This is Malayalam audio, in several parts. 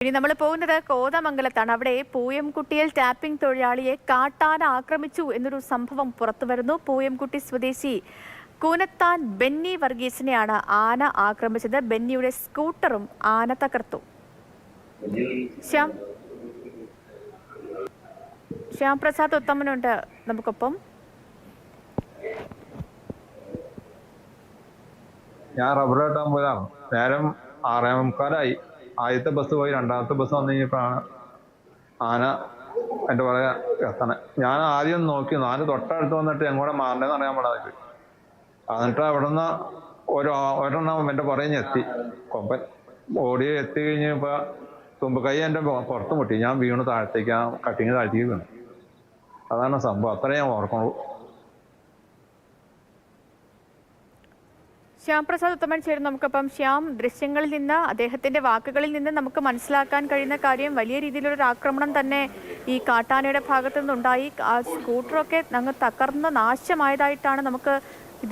ഇനി നമ്മൾ പോകുന്നത് കോതമംഗലത്താണ്. അവിടെ പൂയംകുട്ടിയിൽ ടാപ്പിംഗ് തൊഴിലാളിയെ കാട്ടാന ആക്രമിച്ചു എന്നൊരു സംഭവം പുറത്തുവരുന്നു. പൂയംകുട്ടി സ്വദേശി കൂനത്താൻ ബെന്നി വർഗീസിനെയാണ് ആന ആക്രമിച്ചത്. ബെന്നിയുടെ സ്കൂട്ടറും ആന തകർത്തു. ശ്യാം പ്രസാദ് ഉത്തമനുണ്ട് നമുക്കൊപ്പം. ഞാൻ റബ്ബർ വെട്ടാൻ പോയതാണ്. നേരം 6:45 ആദ്യത്തെ ബസ് പോയി, രണ്ടാമത്തെ ബസ് വന്നു കഴിഞ്ഞപ്പോഴാണ് ആന എൻ്റെ പറയാ എത്തണേ. ഞാൻ ആദ്യം നോക്കി, 4 തൊട്ടടുത്ത് വന്നിട്ട് എങ്ങോട്ട് മാറേണ്ടതെന്ന് അറിയാൻ പാടാതെ. എന്നിട്ട് അവിടെ നിന്ന് ഒരെണ്ണം എൻ്റെ പുറകെ എത്തി. കൊമ്പൻ ഓടി എത്തി കഴിഞ്ഞപ്പോൾ തുമ്പക്കൈ എൻ്റെ പുറത്ത് മുട്ടി. ഞാൻ വീണു താഴത്തേക്ക്, ആ കട്ടിങ് താഴ്ത്തേക്ക് വീണു. അതാണ് സംഭവം. അത്രേ ഞാൻ ഓർക്കുള്ളൂ. ശ്യാം പ്രസാദ് ഉത്തമൻ ചേരുന്നു നമുക്കപ്പം. ശ്യാം, ദൃശ്യങ്ങളിൽ നിന്ന്, അദ്ദേഹത്തിന്റെ വാക്കുകളിൽ നിന്ന് നമുക്ക് മനസ്സിലാക്കാൻ കഴിയുന്ന കാര്യം വലിയ രീതിയിലൊരു ആക്രമണം തന്നെ ഈ കാട്ടാനയുടെ ഭാഗത്തു നിന്നുണ്ടായി. ആ സ്കൂട്ടറൊക്കെ അങ്ങ് തകർന്ന് നാശമായതായിട്ടാണ് നമുക്ക്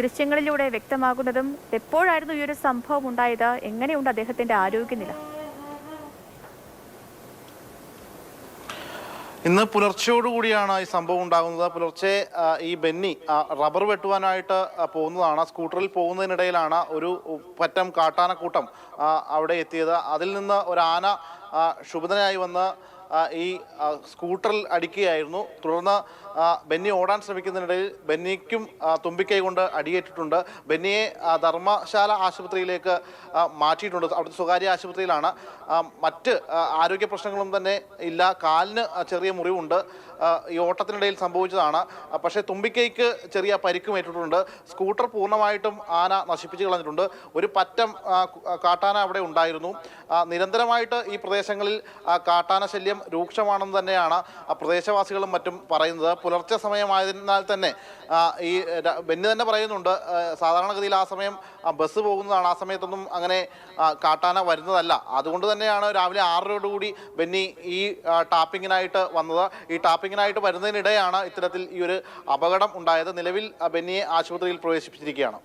ദൃശ്യങ്ങളിലൂടെ വ്യക്തമാകുന്നതും. എപ്പോഴായിരുന്നു ഈ ഒരു സംഭവം ഉണ്ടായത്? എങ്ങനെയുണ്ട് അദ്ദേഹത്തിന്റെ ആരോഗ്യനില? ഇന്ന് പുലർച്ചയോടുകൂടിയാണ് ഈ സംഭവം ഉണ്ടാകുന്നത്. പുലർച്ചെ ഈ ബെന്നി റബ്ബർ വെട്ടുവാനായിട്ട് പോകുന്നതാണ്. സ്കൂട്ടറിൽ പോകുന്നതിനിടയിലാണ് ഒരു പറ്റം കാട്ടാനക്കൂട്ടം അവിടെ എത്തിയത്. അതിൽ നിന്ന് ഒരു ആന ക്ഷുഭിതനായി വന്ന് ഈ സ്കൂട്ടറിൽ അടിക്കുകയായിരുന്നു. തുടർന്ന് ബെന്നി ഓടാൻ ശ്രമിക്കുന്നതിനിടയിൽ ബെന്നിക്കും തുമ്പിക്കൈ കൊണ്ട് അടിയേറ്റിട്ടുണ്ട്. ബെന്നിയെ ധർമ്മശാല ആശുപത്രിയിലേക്ക് മാറ്റിയിട്ടുണ്ട്. അവിടുത്തെ സ്വകാര്യ ആശുപത്രിയിലാണ്. മറ്റ് ആരോഗ്യ പ്രശ്നങ്ങളും തന്നെ ഇല്ല. കാലിന് ചെറിയ മുറിവുണ്ട്. ഈ ഓട്ടത്തിനിടയിൽ സംഭവിച്ചതാണ്. പക്ഷേ തുമ്പിക്കൈക്ക് ചെറിയ പരിക്കുമേറ്റിട്ടുണ്ട്. സ്കൂട്ടർ പൂർണ്ണമായിട്ടും ആന നശിപ്പിച്ച് കളഞ്ഞിട്ടുണ്ട്. ഒരു പറ്റം കാട്ടാന അവിടെ ഉണ്ടായിരുന്നു. നിരന്തരമായിട്ട് ഈ പ്രദേശങ്ങളിൽ കാട്ടാന ശല്യം രൂക്ഷമാണെന്ന് തന്നെയാണ് പ്രദേശവാസികളും മറ്റും പറയുന്നത്. പുലർച്ചെ സമയമായതിനാൽ തന്നെ ഈ ബെന്നി തന്നെ പറയുന്നുണ്ട്, സാധാരണഗതിയിൽ ആ സമയം ബസ് പോകുന്നതാണ്, ആ സമയത്തൊന്നും അങ്ങനെ കാട്ടാന വരുന്നതല്ല. അതുകൊണ്ട് തന്നെയാണ് രാവിലെ 6:00 ബെന്നി ഈ ടാപ്പിങ്ങിനായിട്ട് വന്നത്. ഈ ടാപ്പിങ്ങിനായിട്ട് വരുന്നതിനിടെയാണ് ഇത്തരത്തിൽ ഈ ഒരു അപകടം ഉണ്ടായത്. നിലവിൽ ബെന്നിയെ ആശുപത്രിയിൽ പ്രവേശിപ്പിച്ചിരിക്കുകയാണ്.